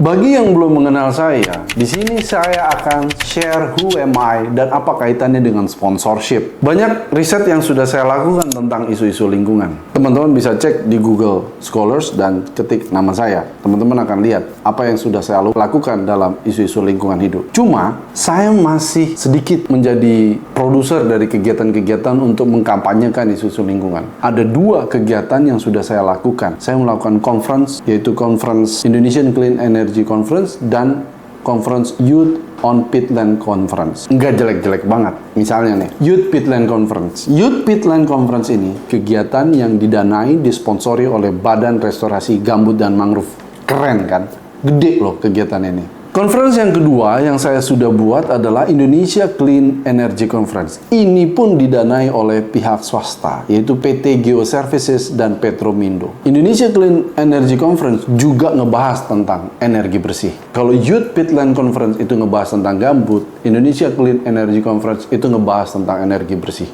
Bagi yang belum mengenal saya, di sini saya akan share who am I dan apa kaitannya dengan sponsorship. Banyak riset yang sudah saya lakukan tentang isu-isu lingkungan. Teman-teman bisa cek di Google Scholars dan ketik nama saya. Teman-teman akan lihat apa yang sudah saya lakukan dalam isu-isu lingkungan hidup. Cuma, saya masih sedikit menjadi produser dari kegiatan-kegiatan untuk mengkampanyekan isu-isu lingkungan. Ada 2 kegiatan yang sudah saya lakukan. Saya melakukan conference, yaitu Conference Indonesian Clean Energy Conference dan Conference Youth on Peatland Conference. Nggak jelek-jelek banget. Misalnya nih, Youth Peatland Conference. Youth Peatland Conference ini kegiatan yang didanai, disponsori oleh Badan Restorasi Gambut dan Mangrove. Keren kan? Gede loh kegiatan ini. Conference yang kedua yang saya sudah buat adalah Indonesia Clean Energy Conference. Ini pun didanai oleh pihak swasta, yaitu PT Geoservices dan Petromindo. Indonesia Clean Energy Conference juga ngebahas tentang energi bersih. Kalau Youth Peatland Conference itu ngebahas tentang gambut, Indonesia Clean Energy Conference itu ngebahas tentang energi bersih.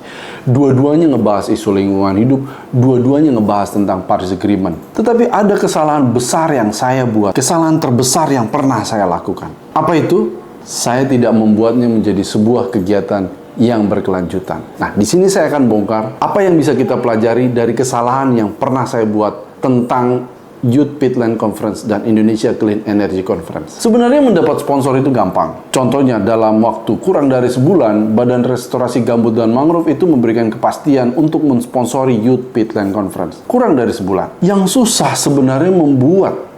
Dua-duanya ngebahas isu lingkungan hidup, dua-duanya ngebahas tentang Paris Agreement. Tetapi ada kesalahan besar yang saya buat, kesalahan terbesar yang pernah saya lakukan. Apa itu? Saya tidak membuatnya menjadi sebuah kegiatan yang berkelanjutan. Nah, di sini saya akan bongkar apa yang bisa kita pelajari dari kesalahan yang pernah saya buat tentang Youth Peatland Conference dan Indonesia Clean Energy Conference. Sebenarnya mendapat sponsor itu gampang. Contohnya, dalam waktu kurang dari sebulan, Badan Restorasi Gambut dan Mangrove itu memberikan kepastian untuk mensponsori Youth Peatland Conference. Kurang dari sebulan. Yang susah sebenarnya membuat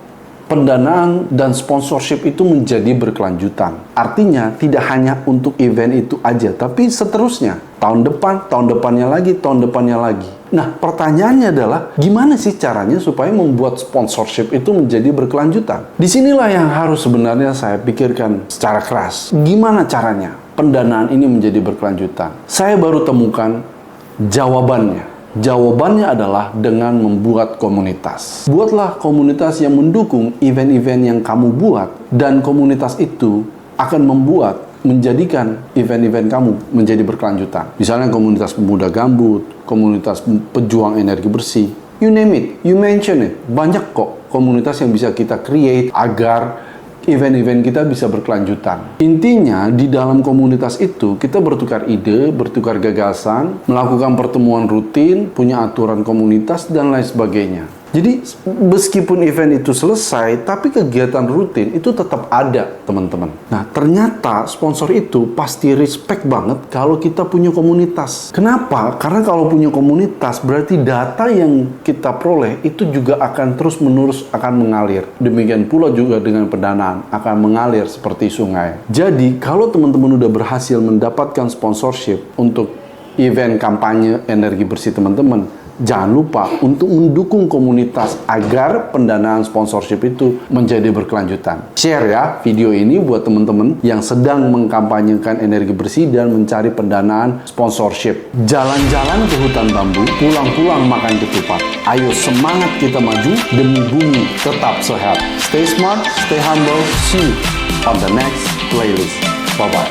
pendanaan dan sponsorship itu menjadi berkelanjutan. Artinya, tidak hanya untuk event itu aja, tapi seterusnya. Tahun depan, tahun depannya lagi, tahun depannya lagi. Nah, pertanyaannya adalah, gimana sih caranya supaya membuat sponsorship itu menjadi berkelanjutan? Disinilah yang harus sebenarnya saya pikirkan secara keras. Gimana caranya pendanaan ini menjadi berkelanjutan? Saya baru temukan jawabannya. Jawabannya adalah dengan membuat komunitas. Buatlah komunitas yang mendukung event-event yang kamu buat, dan komunitas itu akan menjadikan event-event kamu menjadi berkelanjutan. Misalnya komunitas pemuda gambut, komunitas pejuang energi bersih, you name it, you mention it. Banyak kok komunitas yang bisa kita create agar event-event kita bisa berkelanjutan. Intinya, di dalam komunitas itu, kita bertukar ide, bertukar gagasan, melakukan pertemuan rutin, punya aturan komunitas, dan lain sebagainya. Jadi, meskipun event itu selesai, tapi kegiatan rutin itu tetap ada, teman-teman. Nah, ternyata sponsor itu pasti respect banget kalau kita punya komunitas. Kenapa? Karena kalau punya komunitas, berarti data yang kita peroleh itu juga akan terus-menerus akan mengalir. Demikian pula juga dengan pendanaan akan mengalir seperti sungai. Jadi, kalau teman-teman udah berhasil mendapatkan sponsorship untuk event kampanye energi bersih teman-teman, jangan lupa untuk mendukung komunitas agar pendanaan sponsorship itu menjadi berkelanjutan. Share ya video ini buat teman-teman yang sedang mengkampanyekan energi bersih dan mencari pendanaan sponsorship. Jalan-jalan ke hutan bambu, pulang-pulang makan ketupat. Ayo semangat kita maju demi bumi tetap sehat. Stay smart, stay humble. See you on the next playlist. Bye-bye.